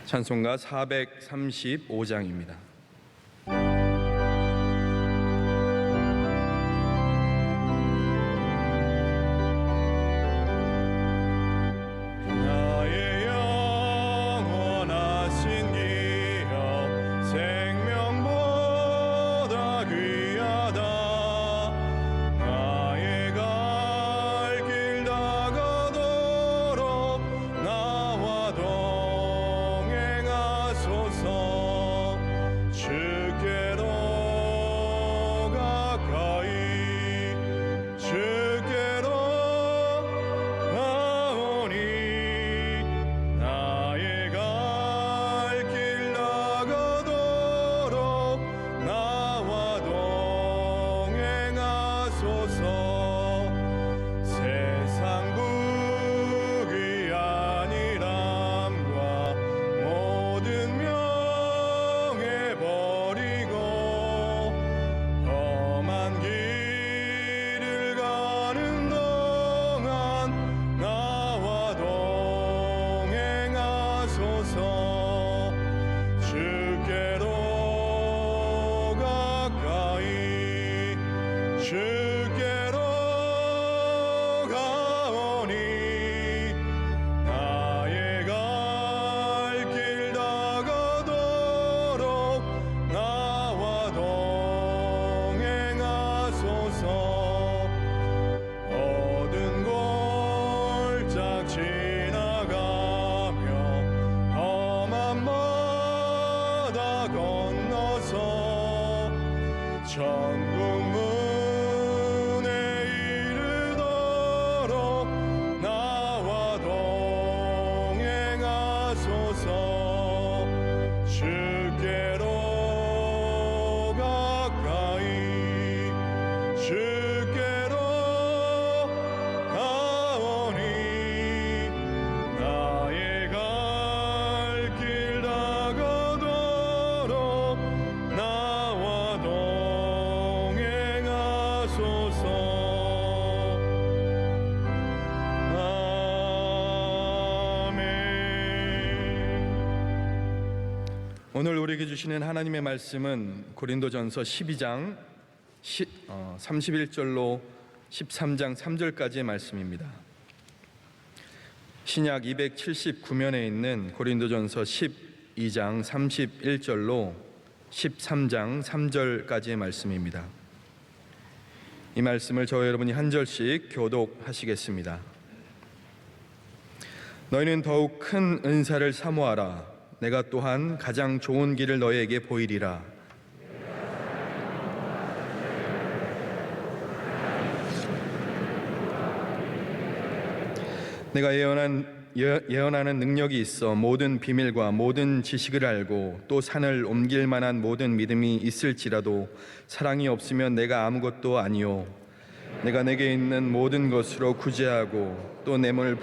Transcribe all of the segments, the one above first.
찬송가 435장입니다. 오늘 우리에게 주시는 하나님의 말씀은 고린도전서 12장 31절로 13장 3절까지의 말씀입니다. 신약 279면에 있는 고린도전서 12장 31절로 13장 3절까지의 말씀입니다. 이 말씀을 저와 여러분이 한 절씩 교독하시겠습니다. 너희는 더욱 큰 은사를 사모하라. 내가 또한 가장 좋은 길을 너희에게 보이리라. 내가 예언하는 능력이 있어 모든 비밀과 모든 지식을 알고 또 산을 옮길 만한 모든 믿음이 있을지라도 사랑이 없으면 내가 아무것도 아니요 내가 내게 있는 모든 것으로 구제하고 또 내 몸을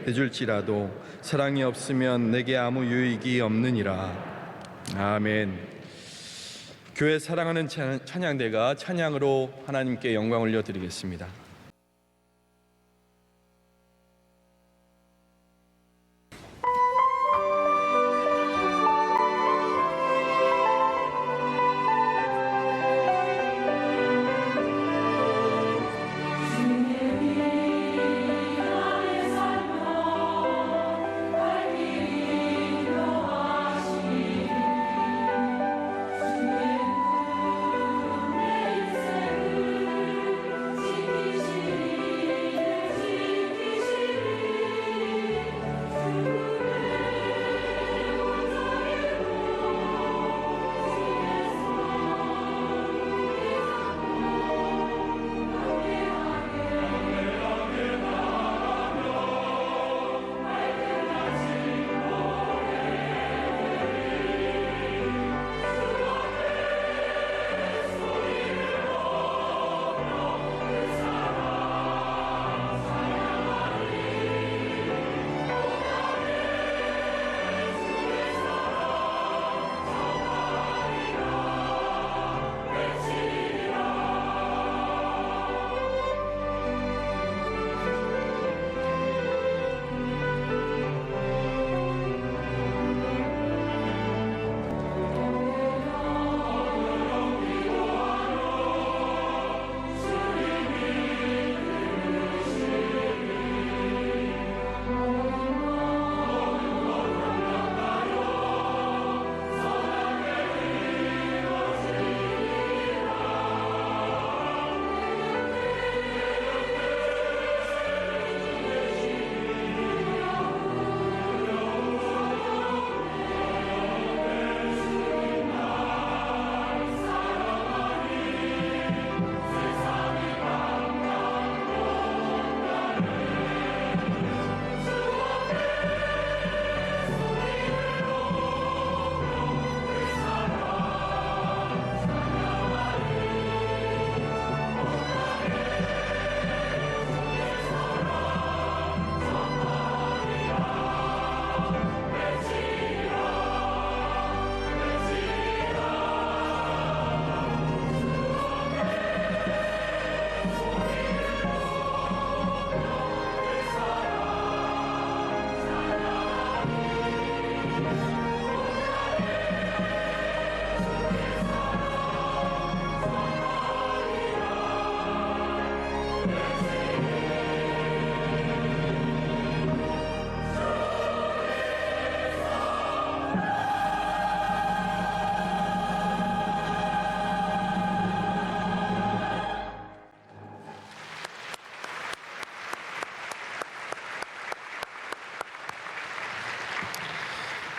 해줄지라도 사랑이 없으면 내게 아무 유익이 없느니라. 아멘. 교회 사랑하는 찬양대가 찬양으로 하나님께 영광 올려드리겠습니다. 주의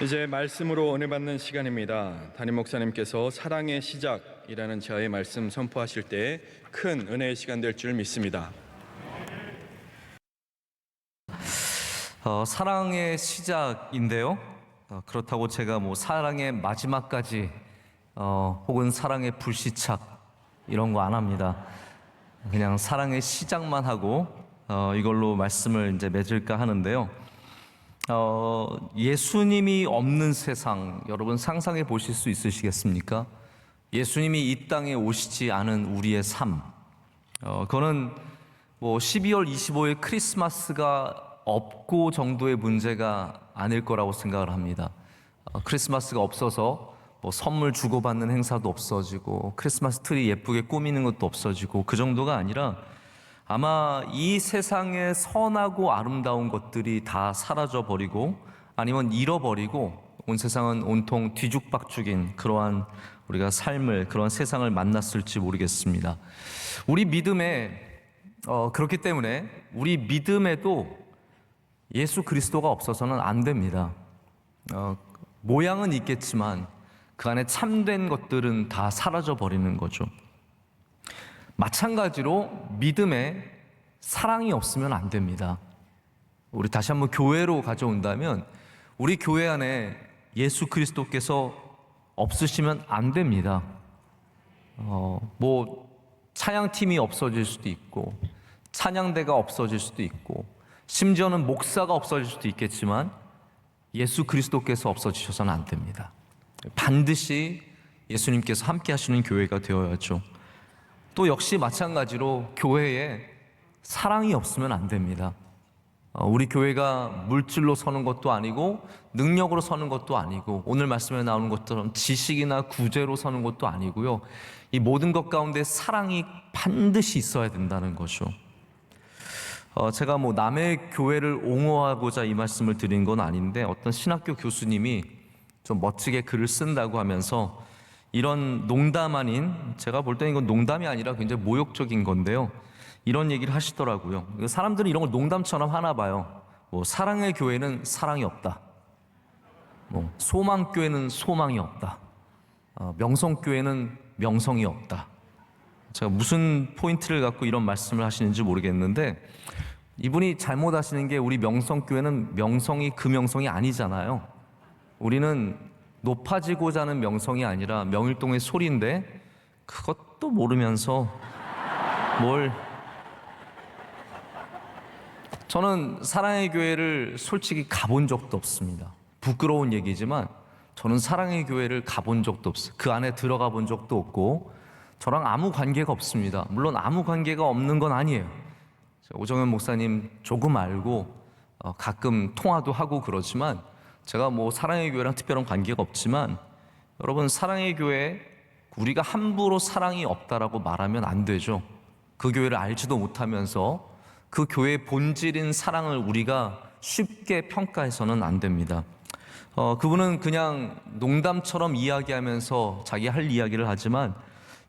이제 말씀으로 은혜 받는 시간입니다. 담임 목사님께서 사랑의 시작이라는 저의 말씀 선포하실 때 큰 은혜의 시간 될 줄 믿습니다. 사랑의 시작인데요. 그렇다고 제가 뭐 사랑의 마지막까지 혹은 사랑의 불시착 이런 거 안 합니다. 그냥 사랑의 시작만 하고 이걸로 말씀을 이제 맺을까 하는데요. 예수님이 없는 세상, 여러분 상상해 보실 수 있으시겠습니까? 예수님이 이 땅에 오시지 않은 우리의 삶. 그거는 뭐 12월 25일 크리스마스가 없고 정도의 문제가 아닐 거라고 생각을 합니다. 크리스마스가 없어서 뭐 선물 주고받는 행사도 없어지고 크리스마스 트리 예쁘게 꾸미는 것도 없어지고 그 정도가 아니라 아마 이 세상의 선하고 아름다운 것들이 다 사라져버리고 아니면 잃어버리고 온 세상은 온통 뒤죽박죽인 그러한 우리가 삶을, 그런 세상을 만났을지 모르겠습니다. 우리 믿음에 그렇기 때문에 우리 믿음에도 예수 그리스도가 없어서는 안 됩니다. 모양은 있겠지만 그 안에 참된 것들은 다 사라져버리는 거죠. 마찬가지로 믿음에 사랑이 없으면 안 됩니다. 우리 다시 한번 교회로 가져온다면 우리 교회 안에 예수 그리스도께서 없으시면 안 됩니다. 뭐 찬양팀이 없어질 수도 있고 찬양대가 없어질 수도 있고 심지어는 목사가 없어질 수도 있겠지만 예수 그리스도께서 없어지셔서는 안 됩니다. 반드시 예수님께서 함께 하시는 교회가 되어야죠. 또 역시 마찬가지로 교회에 사랑이 없으면 안 됩니다. 우리 교회가 물질로 서는 것도 아니고 능력으로 서는 것도 아니고 오늘 말씀에 나오는 것처럼 지식이나 구제로 서는 것도 아니고요. 이 모든 것 가운데 사랑이 반드시 있어야 된다는 거죠. 제가 뭐 남의 교회를 옹호하고자 이 말씀을 드린 건 아닌데 어떤 신학교 교수님이 좀 멋지게 글을 쓴다고 하면서 이런 농담 아닌, 제가 볼 때는 이건 농담이 아니라 굉장히 모욕적인 건데요. 이런 얘기를 하시더라고요. 사람들은 이런 걸 농담처럼 하나 봐요. 뭐 사랑의 교회는 사랑이 없다. 뭐 소망교회는 소망이 없다. 명성교회는 명성이 없다. 제가 무슨 포인트를 갖고 이런 말씀을 하시는지 모르겠는데 이분이 잘못하시는 게 우리 명성교회는 명성이 그 명성이 아니잖아요. 우리는 높아지고자 하는 명성이 아니라 명일동의 소리인데 그것도 모르면서 뭘. 저는 사랑의 교회를 솔직히 가본 적도 없습니다. 부끄러운 얘기지만 저는 사랑의 교회를 가본 적도 없어요. 그 안에 들어가 본 적도 없고 저랑 아무 관계가 없습니다. 물론 아무 관계가 없는 건 아니에요. 오정현 목사님 조금 알고 가끔 통화도 하고 그러지만 제가 뭐 사랑의 교회랑 특별한 관계가 없지만 여러분 사랑의 교회에 우리가 함부로 사랑이 없다라고 말하면 안 되죠. 그 교회를 알지도 못하면서 그 교회의 본질인 사랑을 우리가 쉽게 평가해서는 안 됩니다. 그분은 그냥 농담처럼 이야기하면서 자기 할 이야기를 하지만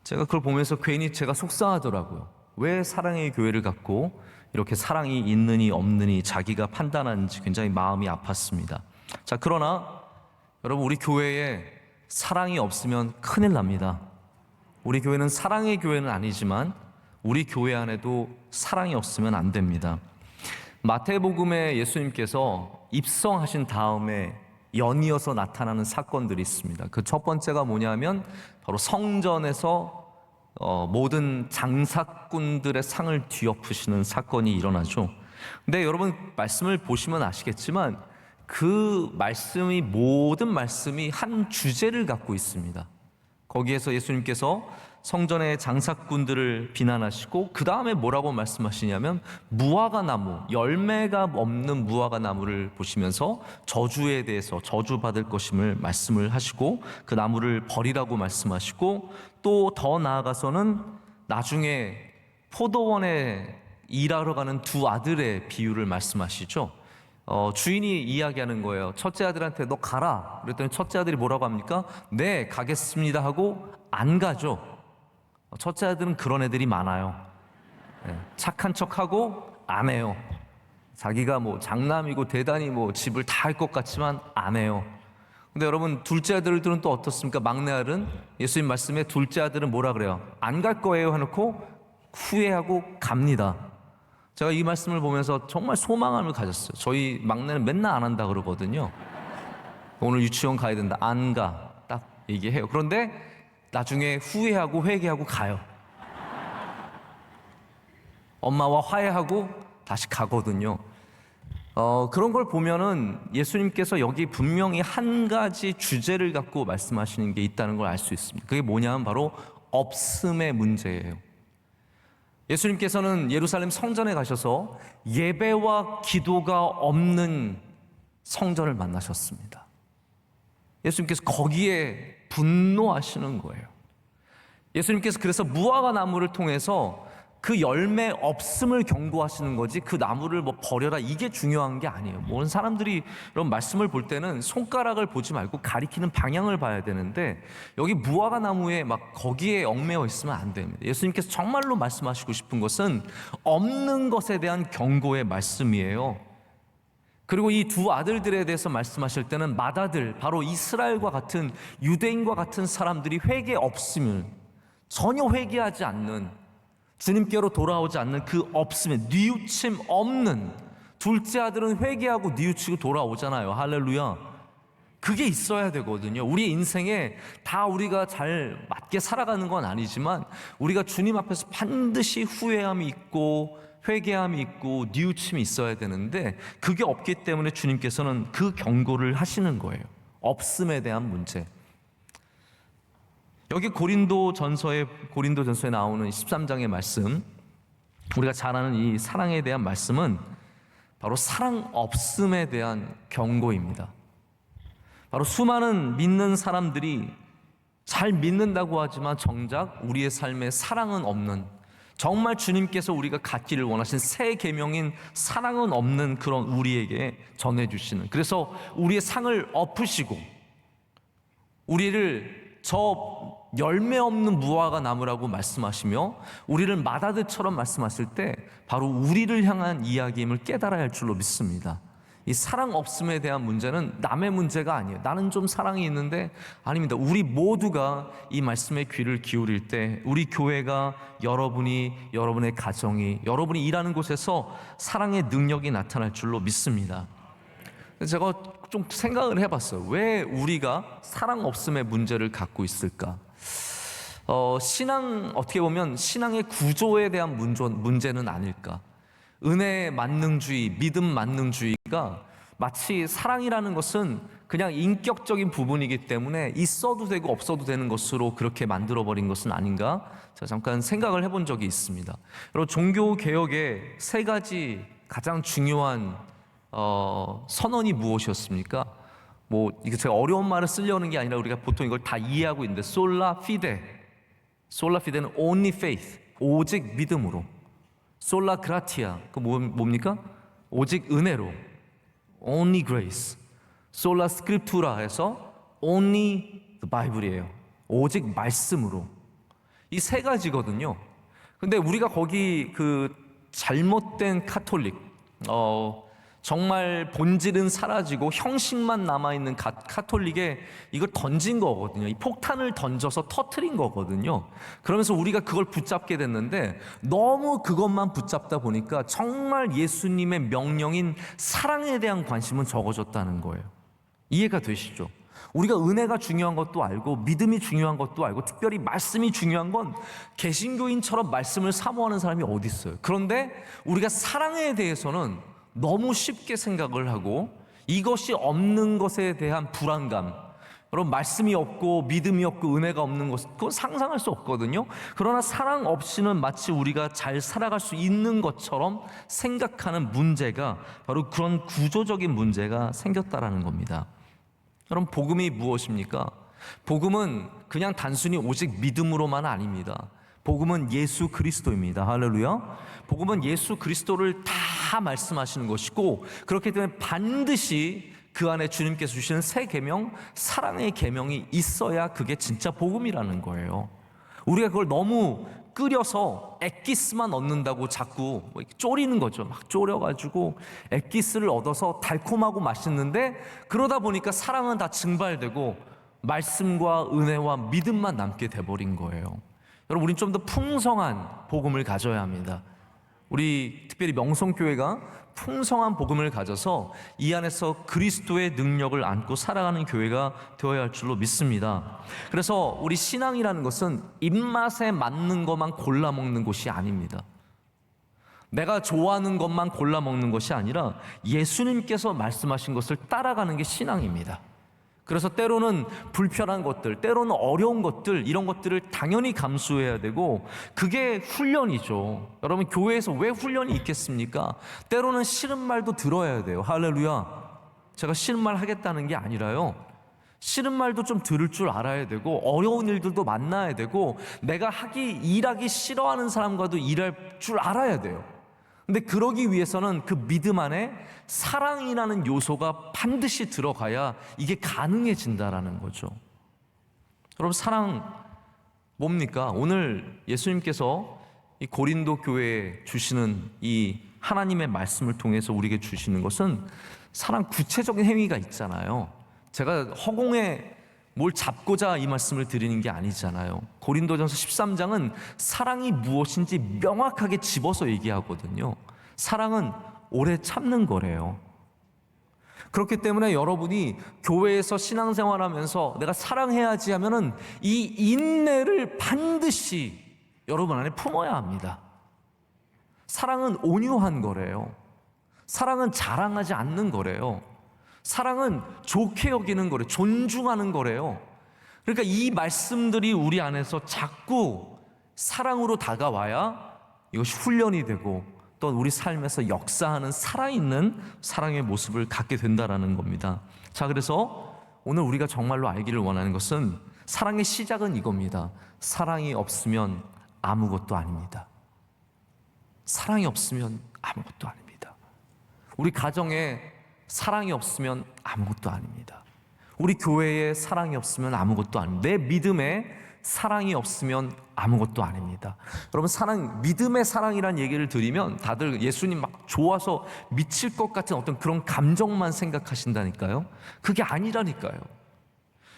제가 그걸 보면서 괜히 제가 속상하더라고요. 왜 사랑의 교회를 갖고 이렇게 사랑이 있느니 없느니 자기가 판단하는지 굉장히 마음이 아팠습니다. 자, 그러나 여러분 우리 교회에 사랑이 없으면 큰일 납니다. 우리 교회는 사랑의 교회는 아니지만 우리 교회 안에도 사랑이 없으면 안 됩니다. 마태복음에 예수님께서 입성하신 다음에 연이어서 나타나는 사건들이 있습니다. 그 첫 번째가 뭐냐면 바로 성전에서 모든 장사꾼들의 상을 뒤엎으시는 사건이 일어나죠. 근데 여러분 말씀을 보시면 아시겠지만 그 말씀이 모든 말씀이 한 주제를 갖고 있습니다. 거기에서 예수님께서 성전의 장사꾼들을 비난하시고 그 다음에 뭐라고 말씀하시냐면 무화과 나무, 열매가 없는 무화과 나무를 보시면서 저주에 대해서 저주받을 것임을 말씀을 하시고 그 나무를 버리라고 말씀하시고 또 더 나아가서는 나중에 포도원에 일하러 가는 두 아들의 비유를 말씀하시죠. 주인이 이야기하는 거예요. 첫째 아들한테 너 가라. 그랬더니 첫째 아들이 뭐라고 합니까? 네, 가겠습니다 하고 안 가죠. 첫째 아들은 그런 애들이 많아요. 착한 척하고 안 해요. 자기가 뭐 장남이고 대단히 뭐 집을 다 할 것 같지만 안 해요. 근데 여러분, 둘째 아들들은 또 어떻습니까? 막내 아들은, 예수님 말씀에 둘째 아들은 뭐라 그래요? 안 갈 거예요 해놓고 후회하고 갑니다. 제가 이 말씀을 보면서 정말 소망감을 가졌어요. 저희 막내는 맨날 안 한다 그러거든요. 오늘 유치원 가야 된다. 안 가. 딱 얘기해요. 그런데 나중에 후회하고 회개하고 가요. 엄마와 화해하고 다시 가거든요. 그런 걸 보면은 예수님께서 여기 분명히 한 가지 주제를 갖고 말씀하시는 게 있다는 걸 알 수 있습니다. 그게 뭐냐면 바로 없음의 문제예요. 예수님께서는 예루살렘 성전에 가셔서 예배와 기도가 없는 성전을 만나셨습니다. 예수님께서 거기에 분노하시는 거예요. 예수님께서 그래서 무화과 나무를 통해서 그 열매 없음을 경고하시는 거지, 그 나무를 뭐 버려라 이게 중요한 게 아니에요. 모든 사람들이 이런 말씀을 볼 때는 손가락을 보지 말고 가리키는 방향을 봐야 되는데, 여기 무화과 나무에 막 거기에 얽매여 있으면 안 됩니다. 예수님께서 정말로 말씀하시고 싶은 것은 없는 것에 대한 경고의 말씀이에요. 그리고 이 두 아들들에 대해서 말씀하실 때는 맏아들, 바로 이스라엘과 같은 유대인과 같은 사람들이 회개 없음을, 전혀 회개하지 않는, 주님께로 돌아오지 않는 그 없음에, 뉘우침 없는, 둘째 아들은 회개하고 뉘우치고 돌아오잖아요. 할렐루야. 그게 있어야 되거든요. 우리 인생에 다 우리가 잘 맞게 살아가는 건 아니지만 우리가 주님 앞에서 반드시 후회함이 있고 회개함이 있고 뉘우침이 있어야 되는데, 그게 없기 때문에 주님께서는 그 경고를 하시는 거예요. 없음에 대한 문제. 여기 고린도전서에 나오는 13장의 말씀, 우리가 잘 아는 이 사랑에 대한 말씀은 바로 사랑 없음에 대한 경고입니다. 바로 수많은 믿는 사람들이 잘 믿는다고 하지만 정작 우리의 삶에 사랑은 없는, 정말 주님께서 우리가 갖기를 원하신 새 계명인 사랑은 없는 그런 우리에게 전해주시는, 그래서 우리의 상을 엎으시고 우리를 저 열매 없는 무화과 나무라고 말씀하시며 우리를 맏아들처럼 말씀하실 때 바로 우리를 향한 이야기임을 깨달아야 할 줄로 믿습니다. 이 사랑 없음에 대한 문제는 남의 문제가 아니에요. 나는 좀 사랑이 있는데, 아닙니다. 우리 모두가 이 말씀에 귀를 기울일 때 우리 교회가, 여러분이, 여러분의 가정이, 여러분이 일하는 곳에서 사랑의 능력이 나타날 줄로 믿습니다. 제가 좀 생각을 해봤어요. 왜 우리가 사랑 없음의 문제를 갖고 있을까? 신앙, 어떻게 보면 신앙의 구조에 대한 문제는 아닐까? 은혜 만능주의, 믿음 만능주의가 마치 사랑이라는 것은 그냥 인격적인 부분이기 때문에 있어도 되고 없어도 되는 것으로 그렇게 만들어버린 것은 아닌가? 제가 잠깐 생각을 해본 적이 있습니다. 여러분, 종교개혁의 세 가지 가장 중요한 선언이 무엇이었습니까? 뭐 이게 제가 어려운 말을 쓰려는 게 아니라 우리가 보통 이걸 다 이해하고 있는데, 솔라 피데는 only faith, 오직 믿음으로. 솔라 그라티아, 그 뭡니까? 오직 은혜로, only grace. 솔라 스크립투라 해서 only the Bible이에요. 오직 말씀으로. 이 세 가지거든요. 근데 우리가 거기 그 잘못된 카톨릭, 정말 본질은 사라지고 형식만 남아있는 카톨릭에 이걸 던진 거거든요. 이 폭탄을 던져서 터트린 거거든요. 그러면서 우리가 그걸 붙잡게 됐는데, 너무 그것만 붙잡다 보니까 정말 예수님의 명령인 사랑에 대한 관심은 적어졌다는 거예요. 이해가 되시죠? 우리가 은혜가 중요한 것도 알고 믿음이 중요한 것도 알고 특별히 말씀이 중요한 건 개신교인처럼 말씀을 사모하는 사람이 어디 있어요. 그런데 우리가 사랑에 대해서는 너무 쉽게 생각을 하고, 이것이 없는 것에 대한 불안감, 여러분, 말씀이 없고 믿음이 없고 은혜가 없는 것, 그건 상상할 수 없거든요. 그러나 사랑 없이는 마치 우리가 잘 살아갈 수 있는 것처럼 생각하는 문제가, 바로 그런 구조적인 문제가 생겼다라는 겁니다. 여러분, 복음이 무엇입니까? 복음은 그냥 단순히 오직 믿음으로만 아닙니다. 복음은 예수 그리스도입니다. 할렐루야. 복음은 예수 그리스도를 다 말씀하시는 것이고, 그렇기 때문에 반드시 그 안에 주님께서 주시는 새 계명, 사랑의 계명이 있어야 그게 진짜 복음이라는 거예요. 우리가 그걸 너무 끓여서 엑기스만 얻는다고 자꾸 뭐 이렇게 졸이는 거죠. 막 졸여가지고 엑기스를 얻어서 달콤하고 맛있는데, 그러다 보니까 사랑은 다 증발되고 말씀과 은혜와 믿음만 남게 돼버린 거예요. 여러분, 우린 좀 더 풍성한 복음을 가져야 합니다. 우리 특별히 명성교회가 풍성한 복음을 가져서 이 안에서 그리스도의 능력을 안고 살아가는 교회가 되어야 할 줄로 믿습니다. 그래서 우리 신앙이라는 것은 입맛에 맞는 것만 골라 먹는 것이 아닙니다. 내가 좋아하는 것만 골라 먹는 것이 아니라 예수님께서 말씀하신 것을 따라가는 게 신앙입니다. 그래서 때로는 불편한 것들, 때로는 어려운 것들, 이런 것들을 당연히 감수해야 되고, 그게 훈련이죠. 여러분, 교회에서 왜 훈련이 있겠습니까? 때로는 싫은 말도 들어야 돼요. 할렐루야. 제가 싫은 말 하겠다는 게 아니라요, 싫은 말도 좀 들을 줄 알아야 되고, 어려운 일들도 만나야 되고, 내가 일하기 싫어하는 사람과도 일할 줄 알아야 돼요. 근데 그러기 위해서는 그 믿음 안에 사랑이라는 요소가 반드시 들어가야 이게 가능해진다라는 거죠. 여러분, 사랑 뭡니까? 오늘 예수님께서 이 고린도 교회에 주시는 이 하나님의 말씀을 통해서 우리에게 주시는 것은 사랑, 구체적인 행위가 있잖아요. 제가 허공에 뭘 잡고자 이 말씀을 드리는 게 아니잖아요. 고린도전서 13장은 사랑이 무엇인지 명확하게 집어서 얘기하거든요. 사랑은 오래 참는 거래요. 그렇기 때문에 여러분이 교회에서 신앙생활하면서 내가 사랑해야지 하면은 이 인내를 반드시 여러분 안에 품어야 합니다. 사랑은 온유한 거래요. 사랑은 자랑하지 않는 거래요. 사랑은 좋게 여기는 거래요. 존중하는 거래요. 그러니까 이 말씀들이 우리 안에서 자꾸 사랑으로 다가와야 이것이 훈련이 되고 또 우리 삶에서 역사하는 살아있는 사랑의 모습을 갖게 된다라는 겁니다. 자, 그래서 오늘 우리가 정말로 알기를 원하는 것은 사랑의 시작은 이겁니다. 사랑이 없으면 아무것도 아닙니다. 사랑이 없으면 아무것도 아닙니다. 우리 가정에 사랑이 없으면 아무것도 아닙니다. 우리 교회에 사랑이 없으면 아무것도 아닙니다. 내 믿음에 사랑이 없으면 아무것도 아닙니다. 여러분, 사랑, 믿음의 사랑이란 얘기를 드리면 다들 예수님 막 좋아서 미칠 것 같은 어떤 그런 감정만 생각하신다니까요. 그게 아니라니까요.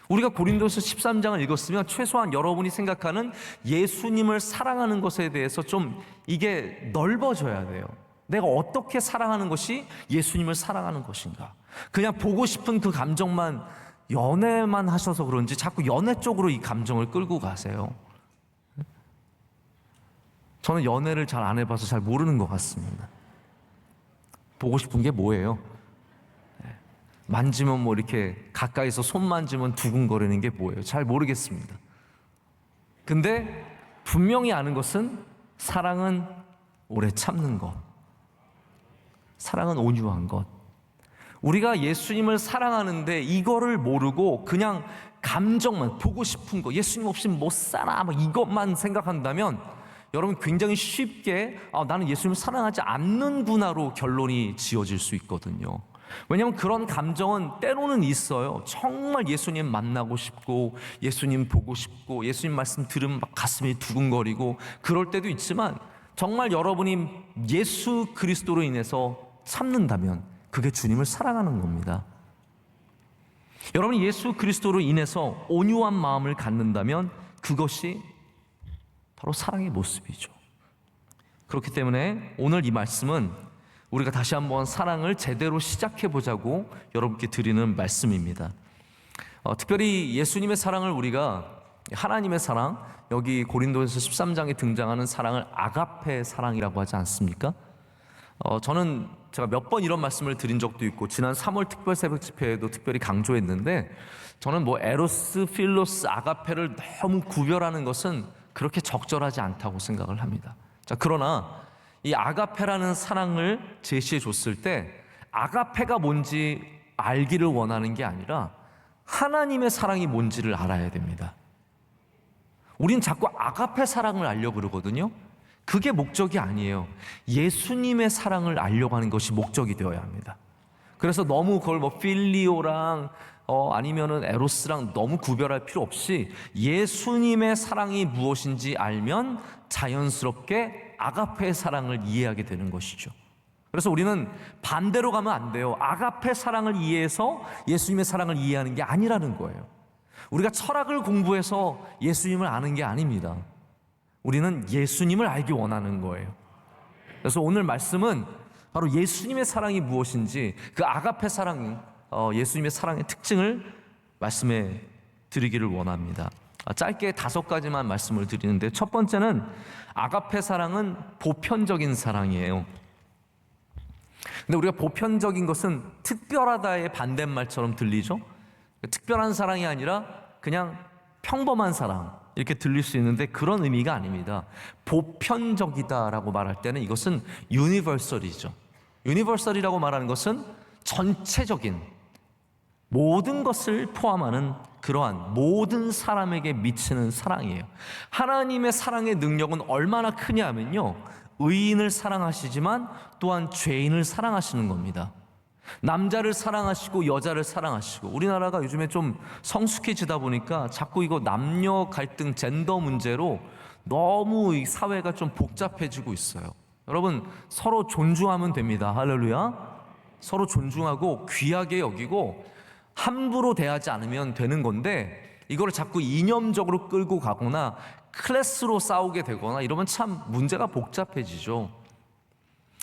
우리가 고린도서 13장을 읽었으면 최소한 여러분이 생각하는 예수님을 사랑하는 것에 대해서 좀 이게 넓어져야 돼요. 내가 어떻게 사랑하는 것이 예수님을 사랑하는 것인가. 그냥 보고 싶은 그 감정만, 연애만 하셔서 그런지 자꾸 연애 쪽으로 이 감정을 끌고 가세요. 저는 연애를 잘 안 해봐서 잘 모르는 것 같습니다. 보고 싶은 게 뭐예요? 만지면 뭐 이렇게 가까이서 손 만지면 두근거리는 게 뭐예요? 잘 모르겠습니다. 근데 분명히 아는 것은 사랑은 오래 참는 것, 사랑은 온유한 것. 우리가 예수님을 사랑하는데 이거를 모르고 그냥 감정만, 보고 싶은 거, 예수님 없이는 못 살아, 막 이것만 생각한다면 여러분 굉장히 쉽게 나는 예수님을 사랑하지 않는구나로 결론이 지어질 수 있거든요. 왜냐하면 그런 감정은 때로는 있어요. 정말 예수님 만나고 싶고 예수님 보고 싶고 예수님 말씀 들으면 막 가슴이 두근거리고 그럴 때도 있지만, 정말 여러분이 예수 그리스도로 인해서 참는다면 그게 주님을 사랑하는 겁니다. 여러분이 예수 그리스도로 인해서 온유한 마음을 갖는다면 그것이 바로 사랑의 모습이죠. 그렇기 때문에 오늘 이 말씀은 우리가 다시 한번 사랑을 제대로 시작해보자고 여러분께 드리는 말씀입니다. 특별히 예수님의 사랑을 우리가, 하나님의 사랑, 여기 고린도전서 13장에 등장하는 사랑을 아가페 사랑이라고 하지 않습니까? 저는 제가 몇 번 이런 말씀을 드린 적도 있고 지난 3월 특별 새벽 집회에도 특별히 강조했는데, 저는 뭐 에로스, 필로스, 아가페를 너무 구별하는 것은 그렇게 적절하지 않다고 생각을 합니다. 자, 그러나 이 아가페라는 사랑을 제시해 줬을 때 아가페가 뭔지 알기를 원하는 게 아니라 하나님의 사랑이 뭔지를 알아야 됩니다. 우린 자꾸 아가페 사랑을 알려고 그러거든요. 그게 목적이 아니에요. 예수님의 사랑을 알려고 하는 것이 목적이 되어야 합니다. 그래서 너무 그걸 뭐 필리오랑 아니면은 에로스랑 너무 구별할 필요 없이 예수님의 사랑이 무엇인지 알면 자연스럽게 아가페의 사랑을 이해하게 되는 것이죠. 그래서 우리는 반대로 가면 안 돼요. 아가페 사랑을 이해해서 예수님의 사랑을 이해하는 게 아니라는 거예요. 우리가 철학을 공부해서 예수님을 아는 게 아닙니다. 우리는 예수님을 알기 원하는 거예요. 그래서 오늘 말씀은 바로 예수님의 사랑이 무엇인지, 그 아가페 사랑, 예수님의 사랑의 특징을 말씀해 드리기를 원합니다. 짧게 5가지만 말씀을 드리는데, 첫 번째는 아가페 사랑은 보편적인 사랑이에요. 근데 우리가 보편적인 것은 특별하다의 반대말처럼 들리죠? 특별한 사랑이 아니라 그냥 평범한 사랑, 이렇게 들릴 수 있는데 그런 의미가 아닙니다. 보편적이다라고 말할 때는 이것은 유니버설이죠. 유니버설이라고 말하는 것은 전체적인 모든 것을 포함하는 그러한 모든 사람에게 미치는 사랑이에요. 하나님의 사랑의 능력은 얼마나 크냐면요, 의인을 사랑하시지만 또한 죄인을 사랑하시는 겁니다. 남자를 사랑하시고 여자를 사랑하시고, 우리나라가 요즘에 좀 성숙해지다 보니까 자꾸 이거 남녀 갈등, 젠더 문제로 너무 이 사회가 좀 복잡해지고 있어요. 여러분, 서로 존중하면 됩니다. 할렐루야. 서로 존중하고 귀하게 여기고 함부로 대하지 않으면 되는 건데, 이거를 자꾸 이념적으로 끌고 가거나 클래스로 싸우게 되거나 이러면 참 문제가 복잡해지죠.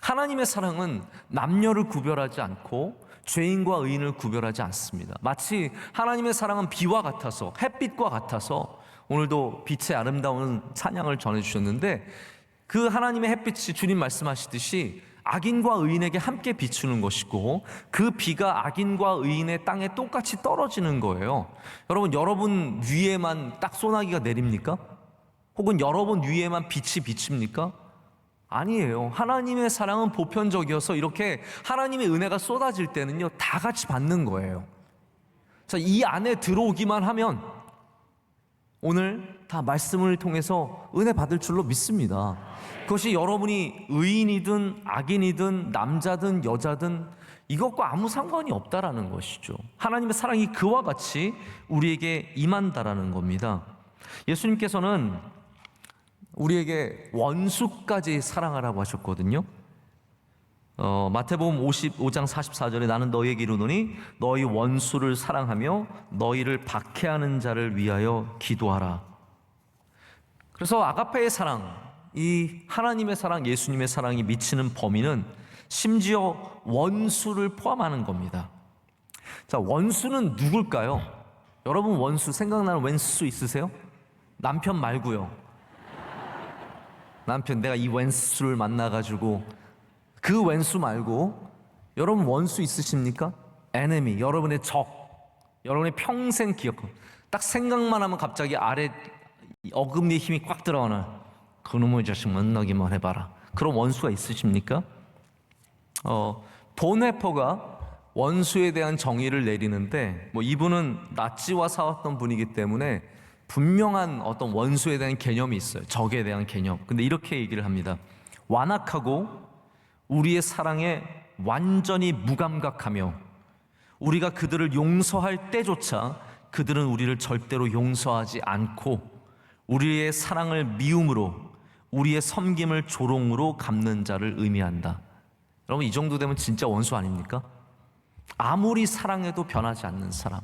하나님의 사랑은 남녀를 구별하지 않고 죄인과 의인을 구별하지 않습니다. 마치 하나님의 사랑은 비와 같아서, 햇빛과 같아서, 오늘도 빛의 아름다운 찬양을 전해주셨는데, 그 하나님의 햇빛이 주님 말씀하시듯이 악인과 의인에게 함께 비추는 것이고, 그 비가 악인과 의인의 땅에 똑같이 떨어지는 거예요. 여러분 위에만 딱 소나기가 내립니까? 혹은 여러분 위에만 빛이 비칩니까? 아니에요. 하나님의 사랑은 보편적이어서 이렇게 하나님의 은혜가 쏟아질 때는요, 다 같이 받는 거예요. 자, 이 안에 들어오기만 하면 오늘 다 말씀을 통해서 은혜 받을 줄로 믿습니다. 그것이 여러분이 의인이든 악인이든 남자든 여자든 이것과 아무 상관이 없다라는 것이죠. 하나님의 사랑이 그와 같이 우리에게 임한다라는 겁니다. 예수님께서는 우리에게 원수까지 사랑하라고 하셨거든요. 마태복음 55장 44절에 나는 너희에게 이르노니 너희 원수를 사랑하며 너희를 박해하는 자를 위하여 기도하라. 그래서 아가페의 사랑, 이 하나님의 사랑, 예수님의 사랑이 미치는 범위는 심지어 원수를 포함하는 겁니다. 자, 원수는 누굴까요? 여러분 원수 생각나는 왼수 있으세요? 남편 말고요. 남편, 내가 이 왼수를 만나가지고, 그 왼수 말고 여러분 원수 있으십니까? enemy, 여러분의 적, 여러분의 평생 기억, 딱 생각만 하면 갑자기 아래 어금니에 힘이 꽉 들어가는 그놈의 자식 만나기만 해봐라. 그런 원수가 있으십니까? 본헤퍼가 원수에 대한 정의를 내리는데, 이분은 나치와 싸웠던 분이기 때문에 분명한 어떤 원수에 대한 개념이 있어요. 적에 대한 개념. 근데 이렇게 얘기를 합니다. 완악하고 우리의 사랑에 완전히 무감각하며 우리가 그들을 용서할 때조차 그들은 우리를 절대로 용서하지 않고 우리의 사랑을 미움으로, 우리의 섬김을 조롱으로 갚는 자를 의미한다. 여러분, 이 정도 되면 진짜 원수 아닙니까? 아무리 사랑해도 변하지 않는 사람,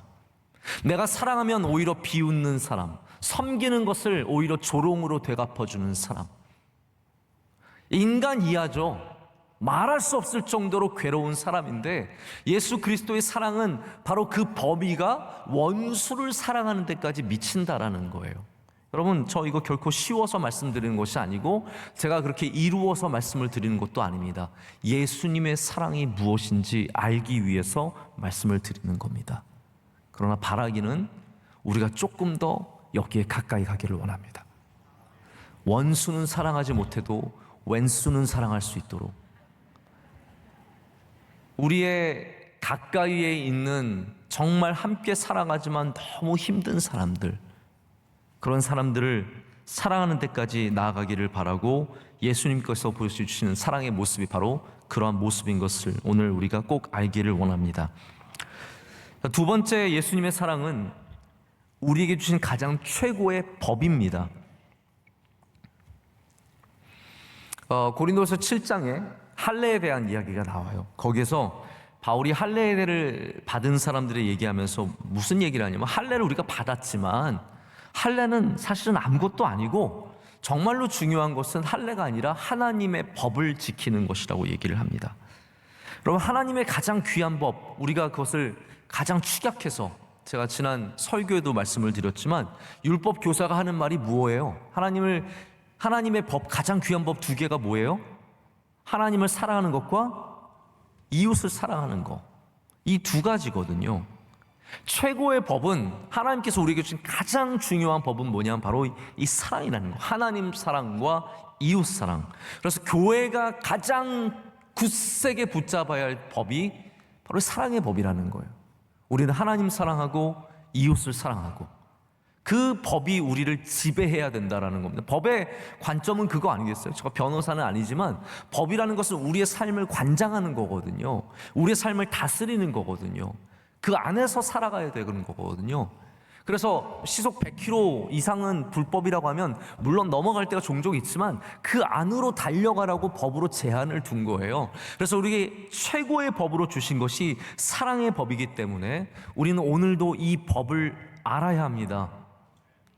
내가 사랑하면 오히려 비웃는 사람, 섬기는 것을 오히려 조롱으로 되갚아주는 사람, 인간 이하죠. 말할 수 없을 정도로 괴로운 사람인데, 예수 그리스도의 사랑은 바로 그 범위가 원수를 사랑하는 데까지 미친다라는 거예요. 여러분, 저 이거 결코 쉬워서 말씀드리는 것이 아니고 제가 그렇게 이루어서 말씀을 드리는 것도 아닙니다. 예수님의 사랑이 무엇인지 알기 위해서 말씀을 드리는 겁니다. 그러나 바라기는 우리가 조금 더 여기에 가까이 가기를 원합니다. 원수는 사랑하지 못해도 왼수는 사랑할 수 있도록, 우리의 가까이에 있는 정말 함께 살아가지만 너무 힘든 사람들, 그런 사람들을 사랑하는 데까지 나아가기를 바라고, 예수님께서 보여주시는 사랑의 모습이 바로 그러한 모습인 것을 오늘 우리가 꼭 알기를 원합니다. 두 번째 예수님의 사랑은 우리에게 주신 가장 최고의 법입니다. 고린도서 7장에 할례에 대한 이야기가 나와요. 거기에서 바울이 할례를 받은 사람들을 얘기하면서 무슨 얘기를 하냐면, 할례를 우리가 받았지만 할례는 사실은 아무것도 아니고 정말로 중요한 것은 할례가 아니라 하나님의 법을 지키는 것이라고 얘기를 합니다. 여러분, 하나님의 가장 귀한 법, 우리가 그것을 가장 축약해서, 제가 지난 설교에도 말씀을 드렸지만 율법 교사가 하는 말이 뭐예요? 하나님의 법, 가장 귀한 법 두 개가 뭐예요? 하나님을 사랑하는 것과 이웃을 사랑하는 것, 이 두 가지거든요. 최고의 법은, 하나님께서 우리에게 주신 가장 중요한 법은 뭐냐면 바로 이 사랑이라는 거, 하나님 사랑과 이웃 사랑. 그래서 교회가 가장 굳세게 붙잡아야 할 법이 바로 사랑의 법이라는 거예요. 우리는 하나님 사랑하고 이웃을 사랑하고, 그 법이 우리를 지배해야 된다라는 겁니다. 법의 관점은 그거 아니겠어요? 제가 변호사는 아니지만 법이라는 것은 우리의 삶을 관장하는 거거든요. 우리의 삶을 다스리는 거거든요. 그 안에서 살아가야 되는 거거든요. 그래서 시속 100km 이상은 불법이라고 하면 물론 넘어갈 때가 종종 있지만 그 안으로 달려가라고 법으로 제한을 둔 거예요. 그래서 우리에게 최고의 법으로 주신 것이 사랑의 법이기 때문에 우리는 오늘도 이 법을 알아야 합니다.